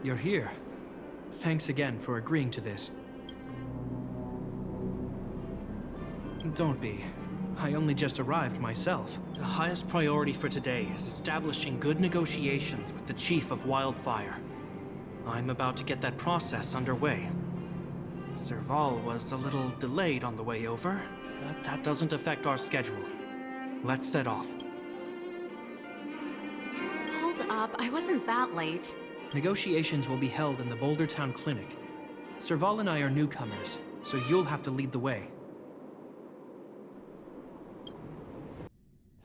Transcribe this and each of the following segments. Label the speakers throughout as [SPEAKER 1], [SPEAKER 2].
[SPEAKER 1] You're here. Thanks again for agreeing to this. Don't be. I only just arrived myself. The highest priority for today is establishing good negotiations with the Chief of Wildfire. I'm about to get that process underway. Serval was a little delayed on the way over, but that doesn't affect our schedule. Let's set off.
[SPEAKER 2] Hold up, I wasn't that late.
[SPEAKER 1] Negotiations will be held in the Boulder Town Clinic. Serval and I are newcomers, so you'll have to lead the way.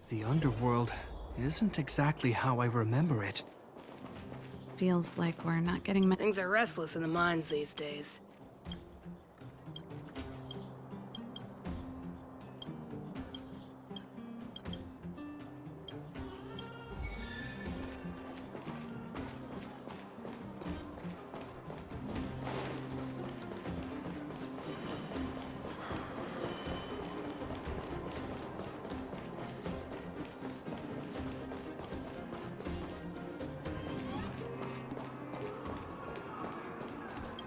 [SPEAKER 1] The underworld isn't exactly how I remember it.
[SPEAKER 2] Feels like we're not getting
[SPEAKER 3] Things are restless in the mines these days.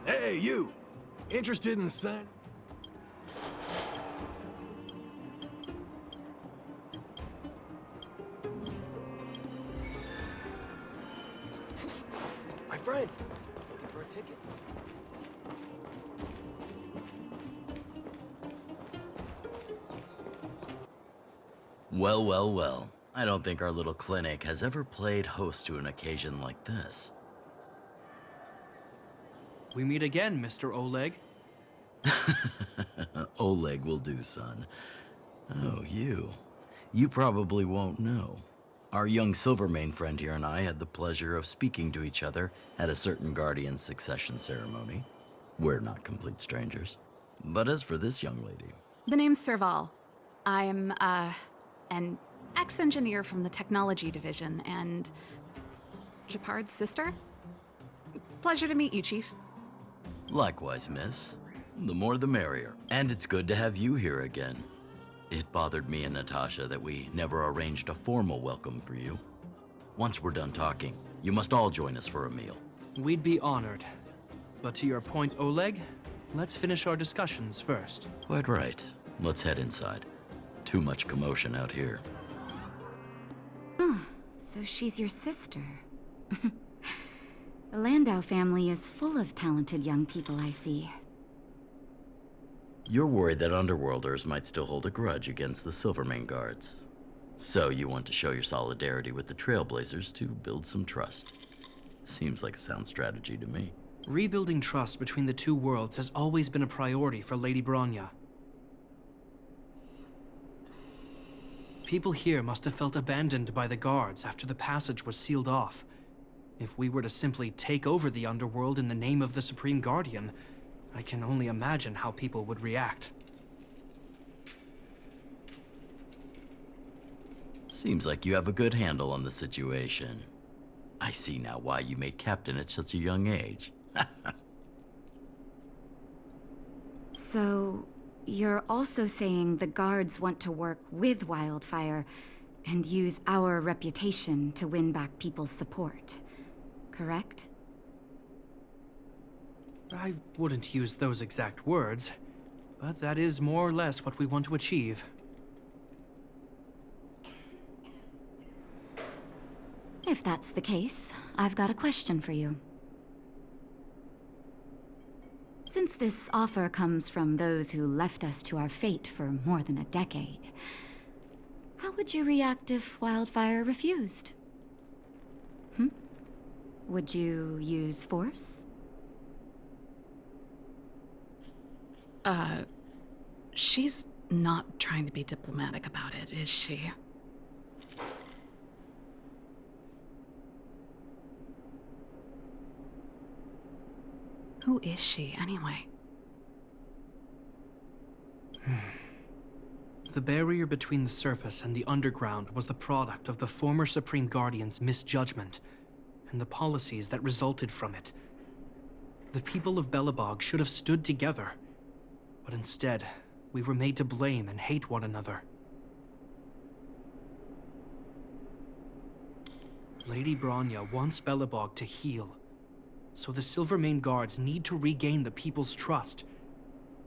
[SPEAKER 4] Hey, you! Interested in sign? Psst. My friend! Looking for a ticket?
[SPEAKER 5] Well, well, well. I don't think our little clinic has ever played host to an occasion like this.
[SPEAKER 1] We meet again, Mr. Oleg.
[SPEAKER 5] Oleg will do, son. Oh, you. You probably won't know. Our young Silvermane friend here and I had the pleasure of speaking to each other at a certain Guardian succession ceremony. We're not complete strangers. But as for this young lady...
[SPEAKER 2] The name's Serval. I'm, an ex-engineer from the technology division, and... Japard's sister? Pleasure to meet you, Chief.
[SPEAKER 5] Likewise, miss. The more the merrier. And it's good to have you here again. It bothered me and Natasha that we never arranged a formal welcome for you. Once we're done talking, you must all join us for a meal.
[SPEAKER 1] We'd be honored. But to your point, Oleg, let's finish our discussions first.
[SPEAKER 5] Quite right. Let's head inside. Too much commotion out here.
[SPEAKER 6] So she's your sister. The Landau family is full of talented young people, I see.
[SPEAKER 5] You're worried that Underworlders might still hold a grudge against the Silvermane guards. So you want to show your solidarity with the Trailblazers to build some trust. Seems like a sound strategy to me.
[SPEAKER 1] Rebuilding trust between the two worlds has always been a priority for Lady Bronya. People here must have felt abandoned by the guards after the passage was sealed off. If we were to simply take over the underworld in the name of the Supreme Guardian, I can only imagine how people would react.
[SPEAKER 5] Seems like you have a good handle on the situation. I see now why you made captain at such a young age.
[SPEAKER 6] So, you're also saying the guards want to work with Wildfire and use our reputation to win back people's support, correct?
[SPEAKER 1] I wouldn't use those exact words, but that is more or less what we want to achieve.
[SPEAKER 6] If that's the case, I've got a question for you. Since this offer comes from those who left us to our fate for more than a decade, how would you react if Wildfire refused? Would you use force?
[SPEAKER 2] She's not trying to be diplomatic about it, is she? Who is she, anyway?
[SPEAKER 1] The barrier between the surface and the underground was the product of the former Supreme Guardian's misjudgment, and the policies that resulted from it. The people of Belobog should have stood together, but instead, we were made to blame and hate one another. Lady Bronya wants Belobog to heal, So the Silvermane Guards need to regain the people's trust.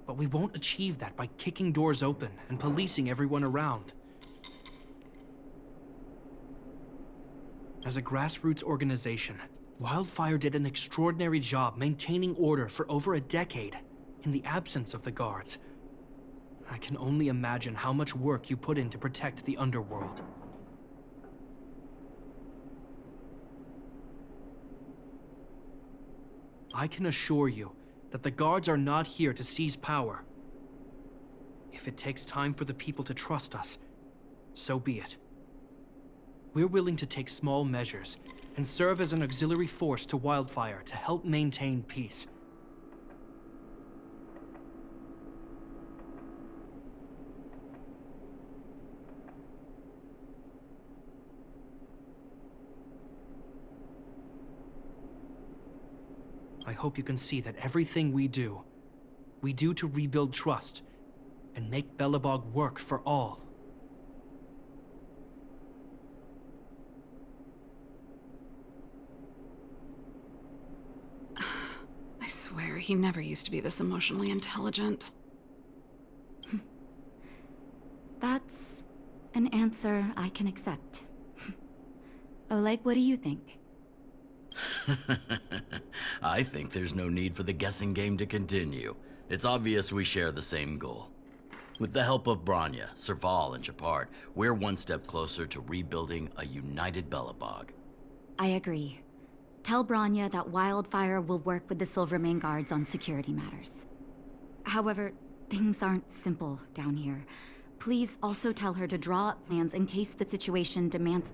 [SPEAKER 1] But we won't achieve that by kicking doors open and policing everyone around. As a grassroots organization, Wildfire did an extraordinary job maintaining order for over a decade in the absence of the guards. I can only imagine how much work you put in to protect the underworld. I can assure you that the guards are not here to seize power. If it takes time for the people to trust us, so be it. We're willing to take small measures and serve as an auxiliary force to Wildfire to help maintain peace. I hope you can see that everything we do to rebuild trust and make Belobog work for all.
[SPEAKER 2] I swear, he never used to be this emotionally intelligent.
[SPEAKER 6] That's an answer I can accept. Oleg, what do you think?
[SPEAKER 5] I think there's no need for the guessing game to continue. It's obvious we share the same goal. With the help of Branya, Serval, and Japard, we're one step closer to rebuilding a united Belobog.
[SPEAKER 6] I agree. Tell Branya that Wildfire will work with the Silvermane Guards on security matters. However, things aren't simple down here. Please also tell her to draw up plans in case the situation demands...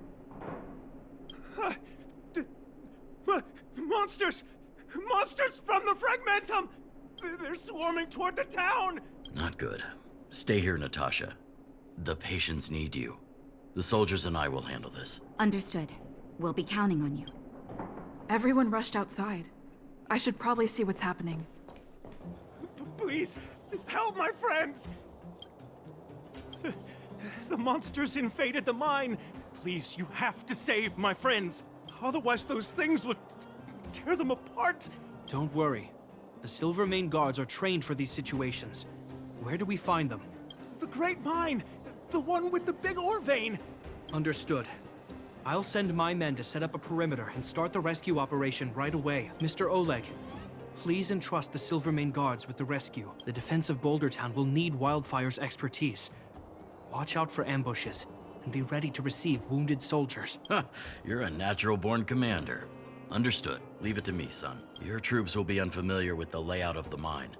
[SPEAKER 7] Monsters! Monsters from the Fragmentum! They're swarming toward the town!
[SPEAKER 5] Not good. Stay here, Natasha. The patients need you. The soldiers and I will handle this.
[SPEAKER 6] Understood. We'll be counting on you.
[SPEAKER 8] Everyone rushed outside. I should probably see what's happening.
[SPEAKER 7] Please, help my friends! The monsters invaded the mine. Please, you have to save my friends. Otherwise, those things would tear them apart.
[SPEAKER 1] Don't worry. The Silvermane Guards are trained for these situations. Where do we find them?
[SPEAKER 7] The Great Mine! The one with the big ore vein!
[SPEAKER 1] Understood. I'll send my men to set up a perimeter and start the rescue operation right away. Mr. Oleg, please entrust the Silvermane Guards with the rescue. The defense of Boulder Town will need Wildfire's expertise. Watch out for ambushes, and be ready to receive wounded soldiers.
[SPEAKER 5] You're a natural-born commander. Understood. Leave it to me, son. Your troops will be unfamiliar with the layout of the mine.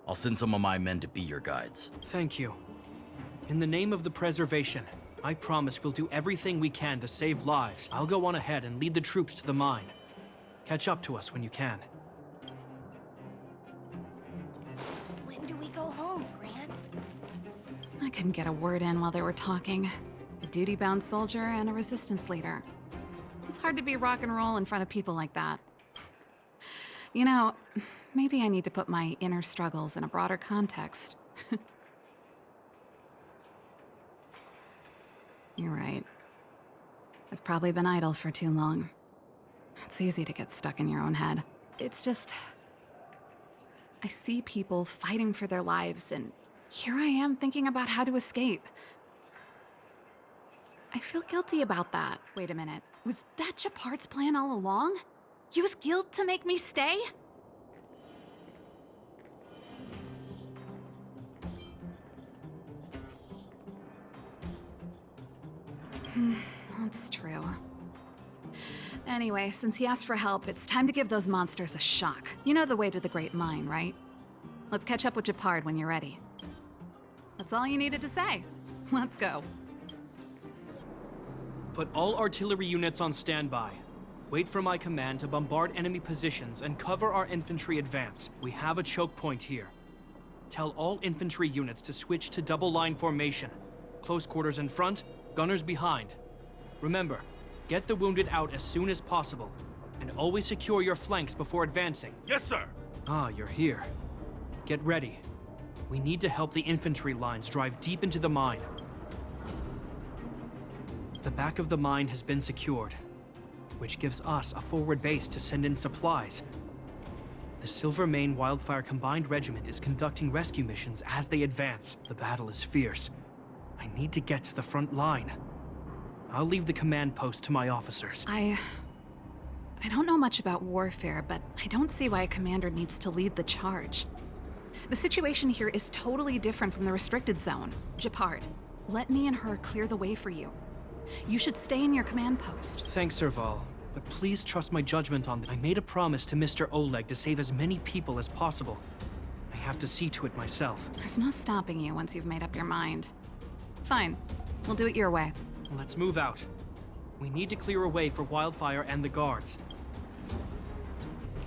[SPEAKER 5] I'll send some of my men to be your guides.
[SPEAKER 1] Thank you. In the name of the preservation, I promise we'll do everything we can to save lives. I'll go on ahead and lead the troops to the mine. Catch up to us when you can.
[SPEAKER 3] When do we go home, Gran?
[SPEAKER 2] I couldn't get a word in while they were talking. A duty-bound soldier and a resistance leader. It's hard to be rock and roll in front of people like that. You know, maybe I need to put my inner struggles in a broader context. You're right. I've probably been idle for too long. It's easy to get stuck in your own head. It's just... I see people fighting for their lives, and here I am thinking about how to escape. I feel guilty about that. Wait a minute. Was that Japard's plan all along? Use guilt to make me stay? That's true. Anyway, since he asked for help, it's time to give those monsters a shock. You know the way to the Great Mine, right? Let's catch up with Japard when you're ready. That's all you needed to say. Let's go.
[SPEAKER 1] Put all artillery units on standby. Wait for my command to bombard enemy positions and cover our infantry advance. We have a choke point here. Tell all infantry units to switch to double line formation. Close quarters in front, gunners behind. Remember, get the wounded out as soon as possible, and always secure your flanks before advancing.
[SPEAKER 7] Yes, sir!
[SPEAKER 1] Ah, you're here. Get ready. We need to help the infantry lines drive deep into the mine. The back of the mine has been secured, which gives us a forward base to send in supplies. The Silvermane Wildfire Combined Regiment is conducting rescue missions as they advance. The battle is fierce. I need to get to the front line. I'll leave the command post to my officers.
[SPEAKER 2] I don't know much about warfare, but I don't see why a commander needs to lead the charge. The situation here is totally different from the restricted zone. Japard, let me and her clear the way for you. You should stay in your command post.
[SPEAKER 1] Thanks, Serval, but please trust my judgment on this. I made a promise to Mr. Oleg to save as many people as possible. I have to see to it myself.
[SPEAKER 2] There's no stopping you once you've made up your mind. Fine, we'll do it your way.
[SPEAKER 1] Let's move out. We need to clear a way for Wildfire and the guards.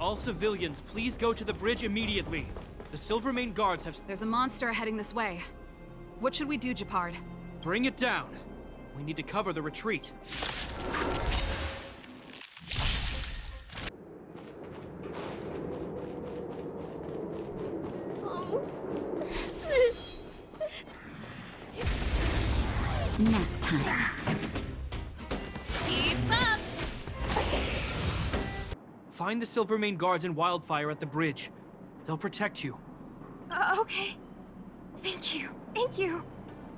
[SPEAKER 1] All civilians, please go to the bridge immediately. The Silvermane guards have...
[SPEAKER 2] There's a monster heading this way. What should we do, Japard?
[SPEAKER 1] Bring it down. We need to cover the retreat.
[SPEAKER 6] Nap time.
[SPEAKER 2] Keep up!
[SPEAKER 1] Find the Silvermane guards and Wildfire at the bridge. They'll protect you.
[SPEAKER 3] Okay. Thank you. Thank you.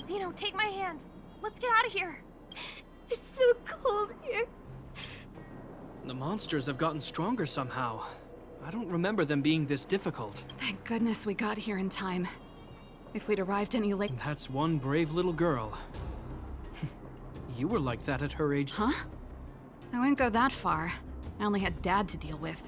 [SPEAKER 3] Zeno, take my hand. Let's get out of here. It's so cold here.
[SPEAKER 1] The monsters have gotten stronger somehow. I don't remember them being this difficult.
[SPEAKER 2] Thank goodness we got here in time. If we'd arrived any late...
[SPEAKER 1] That's one brave little girl. You were like that at her age.
[SPEAKER 2] Huh? I wouldn't go that far. I only had Dad to deal with.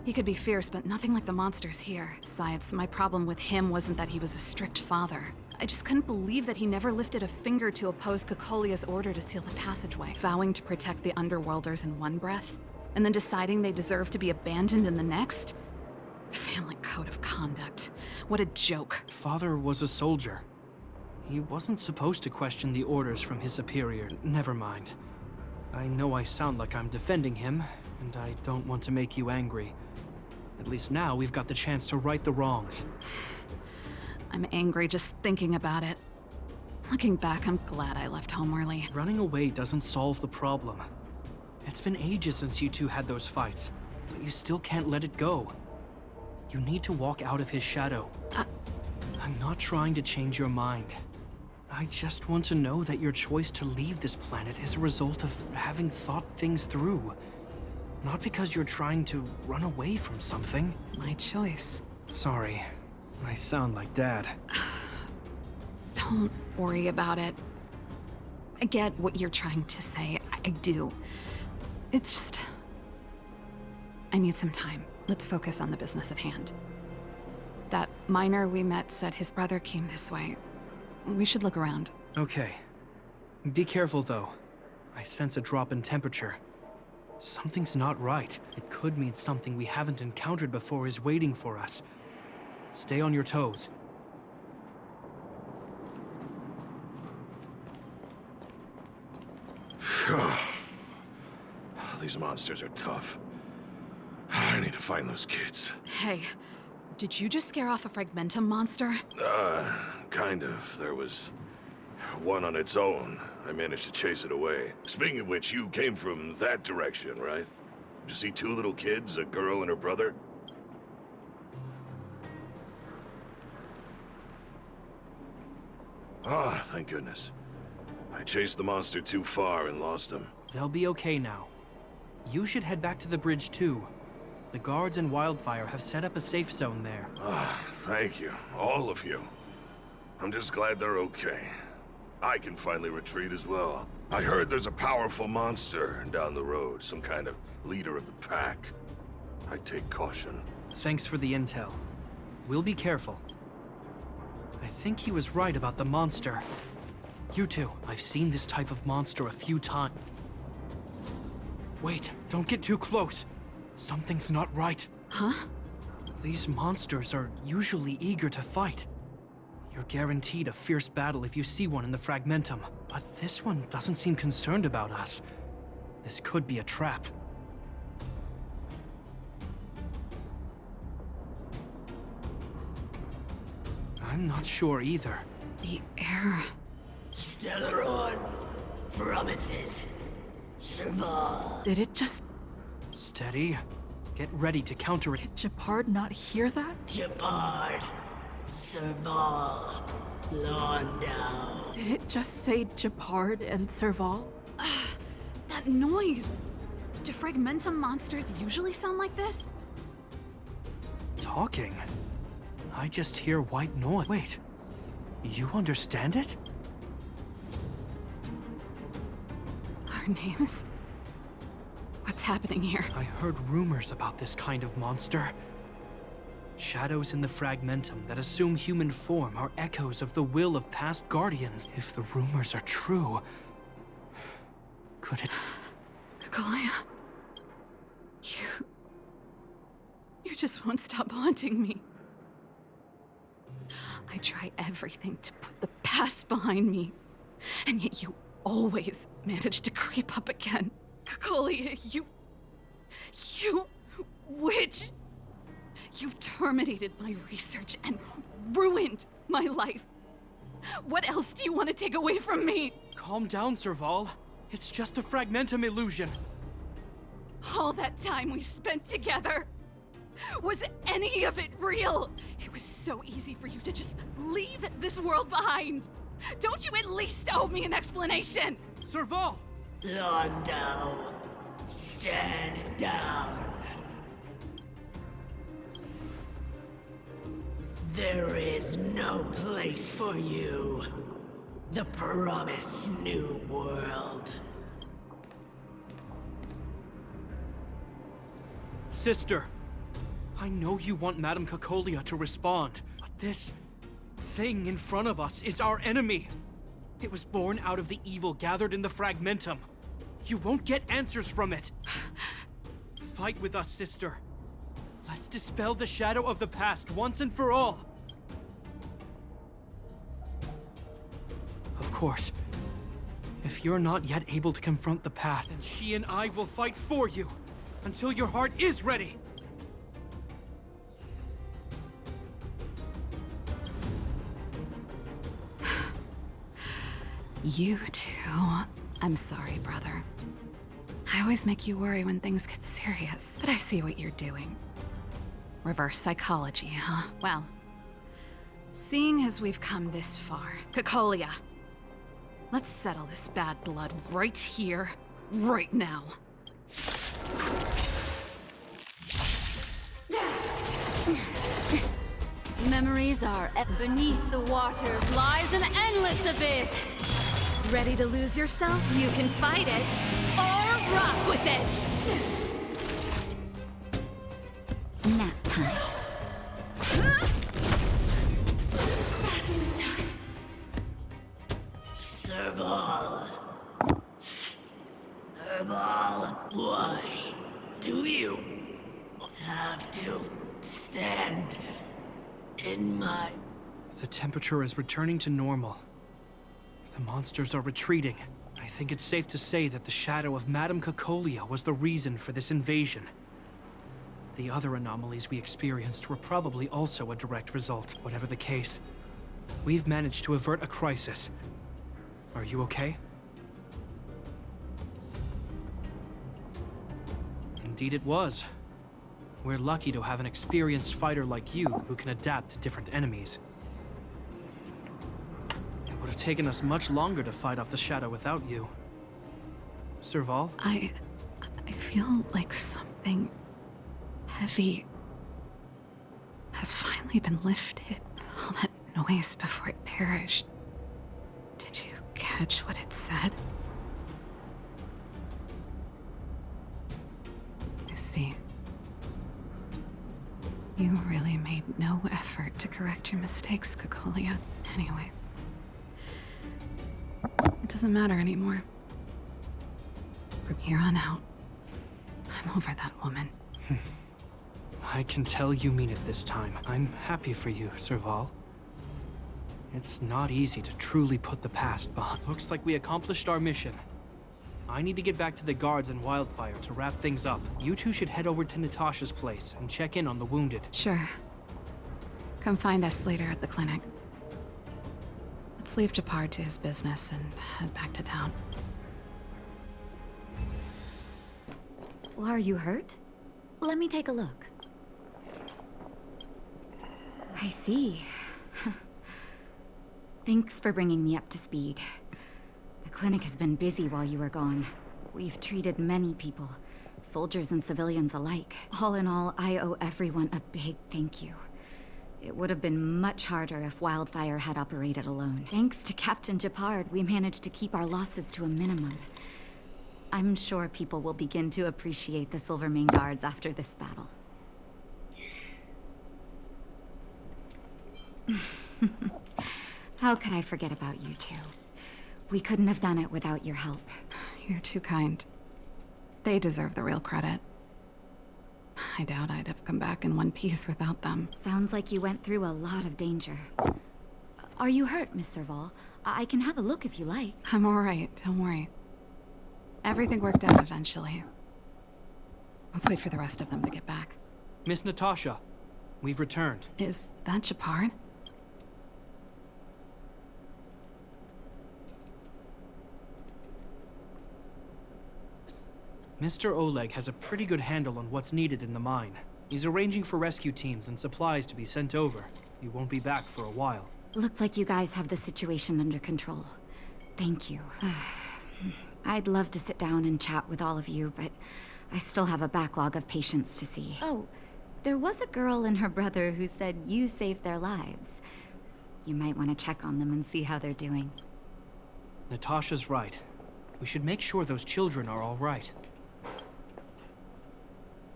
[SPEAKER 2] He could be fierce, but nothing like the monsters here. Besides, my problem with him wasn't that he was a strict father. I just couldn't believe that he never lifted a finger to oppose Kokolia's order to seal the passageway, vowing to protect the Underworlders in one breath, and then deciding they deserve to be abandoned in the next? Family code of conduct. What a joke.
[SPEAKER 1] Father was a soldier. He wasn't supposed to question the orders from his superior. Never mind. I know I sound like I'm defending him, and I don't want to make you angry. At least now we've got the chance to right the wrongs.
[SPEAKER 2] I'm angry just thinking about it. Looking back, I'm glad I left home early.
[SPEAKER 1] Running away doesn't solve the problem. It's been ages since you two had those fights, but you still can't let it go. You need to walk out of his shadow. I'm not trying to change your mind. I just want to know that your choice to leave this planet is a result of having thought things through. Not because you're trying to run away from something.
[SPEAKER 2] My choice.
[SPEAKER 1] Sorry, I sound like Dad.
[SPEAKER 2] Don't worry about it. I get what you're trying to say. I do. It's just... I need some time. Let's focus on the business at hand. That miner we met said his brother came this way. We should look around.
[SPEAKER 1] Okay. Be careful, though. I sense a drop in temperature. Something's not right. It could mean something we haven't encountered before is waiting for us. Stay on your toes.
[SPEAKER 9] These monsters are tough. I need to find those kids.
[SPEAKER 2] Hey, did you just scare off a Fragmentum monster?
[SPEAKER 9] Kind of. There was one on its own. I managed to chase it away. Speaking of which, you came from that direction, right? Did you see two little kids, a girl and her brother? Ah, thank goodness. I chased the monster too far and lost him.
[SPEAKER 1] They'll be okay now. You should head back to the bridge, too. The guards and Wildfire have set up a safe zone there.
[SPEAKER 9] Ah, thank you. All of you. I'm just glad they're okay. I can finally retreat as well. I heard there's a powerful monster down the road, some kind of leader of the pack. I'd take caution.
[SPEAKER 1] Thanks for the intel. We'll be careful. I think he was right about the monster. You two, I've seen this type of monster a few times. Wait, don't get too close. Something's not right.
[SPEAKER 2] Huh?
[SPEAKER 1] These monsters are usually eager to fight. You're guaranteed a fierce battle if you see one in the Fragmentum. But this one doesn't seem concerned about us. This could be a trap. I'm not sure either.
[SPEAKER 2] The air...
[SPEAKER 10] Stellaron promises survive.
[SPEAKER 2] Did it just...
[SPEAKER 1] Steady. Get ready to counter it.
[SPEAKER 8] Did Japard not hear that?
[SPEAKER 10] Japard. Serval. Londell.
[SPEAKER 8] Did it just say Japard and Serval?
[SPEAKER 2] That noise! Do fragmentum monsters usually sound like this?
[SPEAKER 1] Talking? I just hear white noise. Wait, you understand it?
[SPEAKER 2] Our names? What's happening here?
[SPEAKER 1] I heard rumors about this kind of monster. Shadows in the fragmentum that assume human form are echoes of the will of past guardians. If the rumors are true, could it...
[SPEAKER 2] Kakolia, you just won't stop haunting me. I try everything to put the past behind me, and yet you always manage to creep up again. Kakolia, you witch! You've terminated my research and ruined my life. What else do you want to take away from me?
[SPEAKER 1] Calm down, Serval. It's just a fragmentum illusion.
[SPEAKER 2] All that time we spent together, was any of it real? It was so easy for you to just leave this world behind. Don't you at least owe me an explanation?
[SPEAKER 1] Serval!
[SPEAKER 10] Londell. Stand down. There is no place for you. The promised new world.
[SPEAKER 1] Sister, I know you want Madame Kakolia to respond, but this thing in front of us is our enemy. It was born out of the evil gathered in the fragmentum. You won't get answers from it. Fight with us, sister. Let's dispel the shadow of the past once and for all. Of course, if you're not yet able to confront the past, then she and I will fight for you until your heart is ready.
[SPEAKER 2] You too. I'm sorry, brother. I always make you worry when things get serious, but I see what you're doing. Reverse psychology, huh? Well, seeing as we've come this far, Kakolia, let's settle this bad blood right here, right now.
[SPEAKER 11] Memories are beneath the waters lies an endless abyss.
[SPEAKER 3] Ready to lose yourself?
[SPEAKER 11] You can fight it or rock with it.
[SPEAKER 6] Nap time.
[SPEAKER 10] Serval. Serval, why do you have to stand in my...
[SPEAKER 1] The temperature is returning to normal. The monsters are retreating. I think it's safe to say that the shadow of Madame Kakolia was the reason for this invasion. The other anomalies we experienced were probably also a direct result. Whatever the case, we've managed to avert a crisis. Are you okay? Indeed it was. We're lucky to have an experienced fighter like you who can adapt to different enemies. It would have taken us much longer to fight off the shadow without you. Serval?
[SPEAKER 2] I feel like something heavy has finally been lifted. All that noise before it perished. Did you catch what it said? I see. You really made no effort to correct your mistakes, Kakolia. Anyway. It doesn't matter anymore. From here on out, I'm over that woman.
[SPEAKER 1] I can tell you mean it this time. I'm happy for you, Serval. It's not easy to truly put the past behind. Looks like we accomplished our mission. I need to get back to the guards and Wildfire to wrap things up. You two should head over to Natasha's place and check in on the wounded.
[SPEAKER 2] Sure. Come find us later at the clinic. Let's leave Japard to his business and head back to town.
[SPEAKER 6] Well, are you hurt? Let me take a look. I see. Thanks for bringing me up to speed. The clinic has been busy while you were gone. We've treated many people, soldiers and civilians alike. All in all, I owe everyone a big thank you. It would have been much harder if Wildfire had operated alone. Thanks to Captain Japard, we managed to keep our losses to a minimum. I'm sure people will begin to appreciate the Silvermane Guards after this battle. How could I forget about you two? We couldn't have done it without your help.
[SPEAKER 2] You're too kind. They deserve the real credit. I doubt I'd have come back in one piece without them.
[SPEAKER 6] Sounds like you went through a lot of danger. Are you hurt, Miss Serval? I can have a look if you like.
[SPEAKER 2] I'm alright, don't worry. Everything worked out eventually. Let's wait for the rest of them to get back.
[SPEAKER 1] Miss Natasha, we've returned.
[SPEAKER 2] Is that Japard?
[SPEAKER 1] Mr. Oleg has a pretty good handle on what's needed in the mine. He's arranging for rescue teams and supplies to be sent over. He won't be back for a while.
[SPEAKER 6] Looks like you guys have the situation under control. Thank you. I'd love to sit down and chat with all of you, but I still have a backlog of patients to see. Oh, there was a girl and her brother who said you saved their lives. You might want to check on them and see how they're doing.
[SPEAKER 1] Natasha's right. We should make sure those children are all right.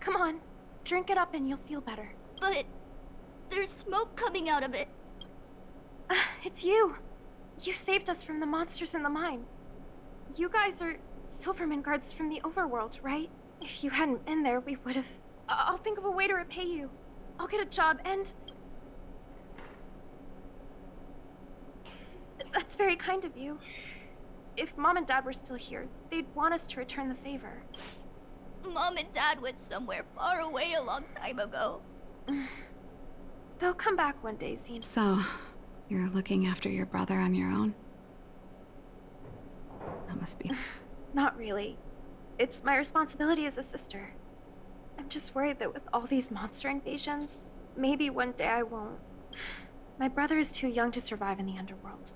[SPEAKER 3] Come on, drink it up and you'll feel better.
[SPEAKER 11] But there's smoke coming out of it.
[SPEAKER 3] It's you. You saved us from the monsters in the mine. You guys are Silvermane guards from the overworld, right? If you hadn't been there, we would have... I'll think of a way to repay you. I'll get a job and... That's very kind of you. If Mom and Dad were still here, they'd want us to return the favor.
[SPEAKER 11] Mom and Dad went somewhere far away a long time ago.
[SPEAKER 3] They'll come back one day, Zine.
[SPEAKER 2] So, you're looking after your brother on your own? That must be...
[SPEAKER 3] Not really. It's my responsibility as a sister. I'm just worried that with all these monster invasions, maybe one day I won't. My brother is too young to survive in the underworld.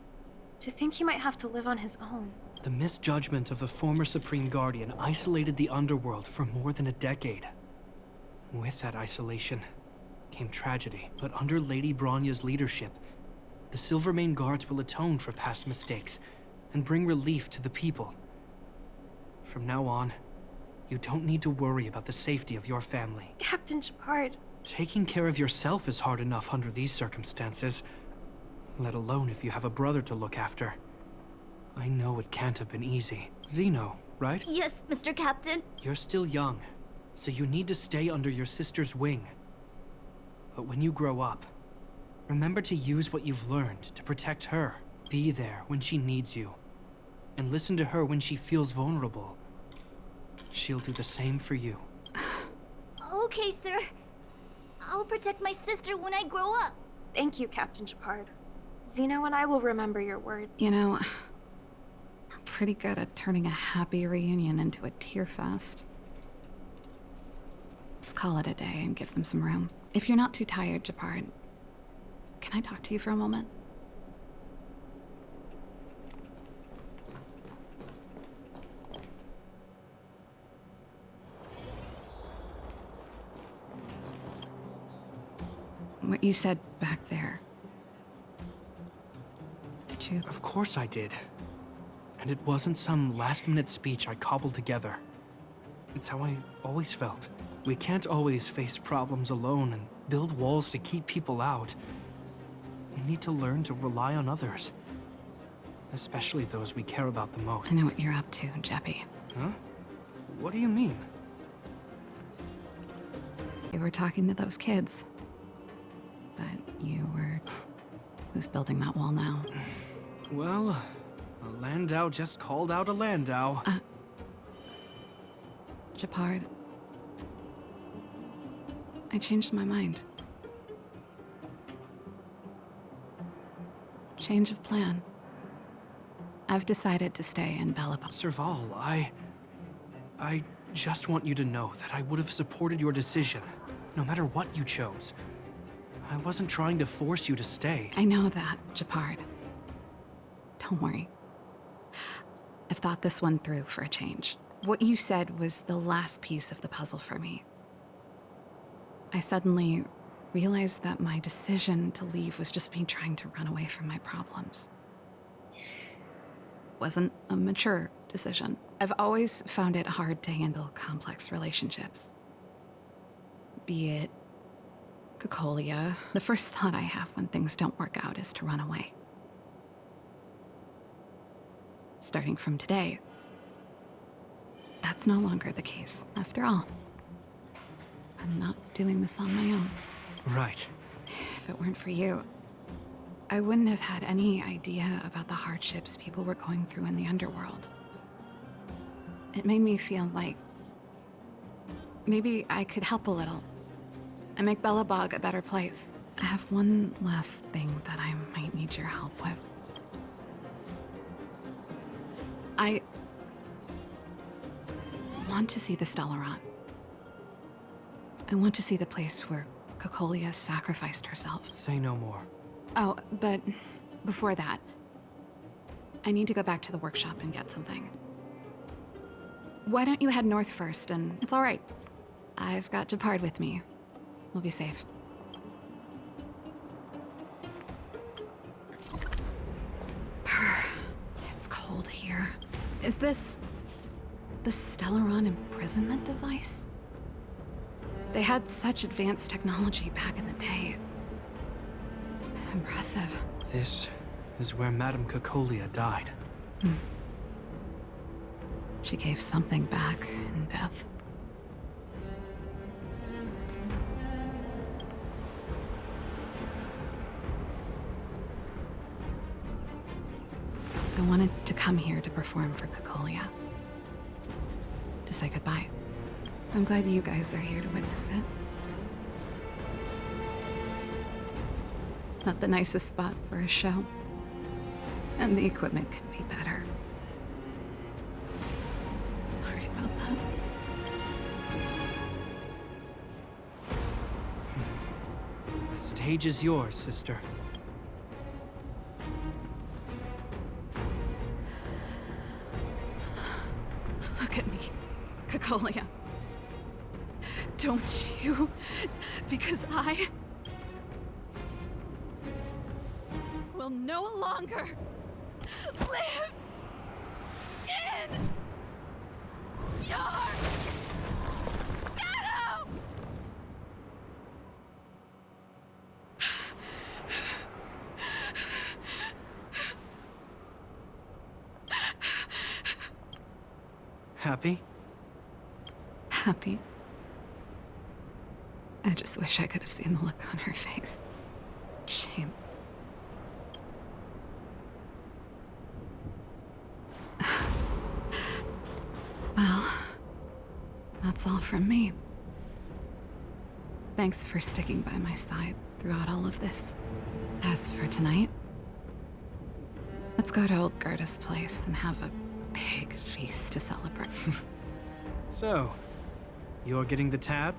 [SPEAKER 3] To think he might have to live on his own.
[SPEAKER 1] The misjudgment of the former Supreme Guardian isolated the underworld for more than a decade. With that isolation came tragedy, but under Lady Bronya's leadership, the Silvermane Guards will atone for past mistakes and bring relief to the people. From now on, you don't need to worry about the safety of your family.
[SPEAKER 3] Captain Japard.
[SPEAKER 1] Taking care of yourself is hard enough under these circumstances, let alone if you have a brother to look after. I know it can't have been easy. Zeno, right?
[SPEAKER 11] Yes, Mr. Captain.
[SPEAKER 1] You're still young, so you need to stay under your sister's wing. But when you grow up, remember to use what you've learned to protect her. Be there when she needs you, and listen to her when she feels vulnerable. She'll do the same for you.
[SPEAKER 11] Okay, sir. I'll protect my sister when I grow up.
[SPEAKER 3] Thank you, Captain Japard. Zeno and I will remember your words.
[SPEAKER 2] You know, I'm pretty good at turning a happy reunion into a tear fest. Let's call it a day and give them some room. If you're not too tired, Japard, can I talk to you for a moment? What you said back there. Did you?
[SPEAKER 1] Of course I did. And it wasn't some last-minute speech I cobbled together. It's how I always felt. We can't always face problems alone and build walls to keep people out. We need to learn to rely on others. Especially those we care about the most.
[SPEAKER 2] I know what you're up to, Jeppy.
[SPEAKER 1] Huh? What do you mean?
[SPEAKER 2] You were talking to those kids. But you were... Who's building that wall now?
[SPEAKER 1] Well, a Landau just called out a Landau.
[SPEAKER 2] Japard. I changed my mind. Change of plan. I've decided to stay in Bellabon.
[SPEAKER 1] Serval, just want you to know that I would have supported your decision, no matter what you chose. I wasn't trying to force you to stay.
[SPEAKER 2] I know that, Japard. Don't worry. I've thought this one through for a change. What you said was the last piece of the puzzle for me. I suddenly realized that my decision to leave was just me trying to run away from my problems. Wasn't a mature decision. I've always found it hard to handle complex relationships. Be it Cocolia, the first thought I have when things don't work out is to run away. Starting from today, that's no longer the case. After all, I'm not doing this on my own.
[SPEAKER 1] Right.
[SPEAKER 2] If it weren't for you, I wouldn't have had any idea about the hardships people were going through in the underworld. It made me feel like maybe I could help a little and make Belobog a better place. I have one last thing that I might need your help with. I want to see the Stellaron. I want to see the place where Cocolia sacrificed herself.
[SPEAKER 1] Say no more.
[SPEAKER 2] Oh, but before that, I need to go back to the workshop and get something. Why don't you head north first, and it's all right. I've got Japard with me. We'll be safe. It's cold here. Is this the Stellaron imprisonment device? They had such advanced technology back in the day. Impressive.
[SPEAKER 1] This is where Madame Cocolia died.
[SPEAKER 2] She gave something back in death. I wanted to come here to perform for Cocolia. To say goodbye. I'm glad you guys are here to witness it. Not the nicest spot for a show. And the equipment could be better. Sorry about that.
[SPEAKER 1] The stage is yours, sister.
[SPEAKER 2] Look at me, Cocolia. Don't you? Because I will no longer live in your shadow!
[SPEAKER 1] Happy?
[SPEAKER 2] Happy. I just wish I could have seen the look on her face. Shame. Well, that's all from me. Thanks for sticking by my side throughout all of this. As for tonight, let's go to old Gerda's place and have a big feast to celebrate.
[SPEAKER 1] So, you're getting the tab?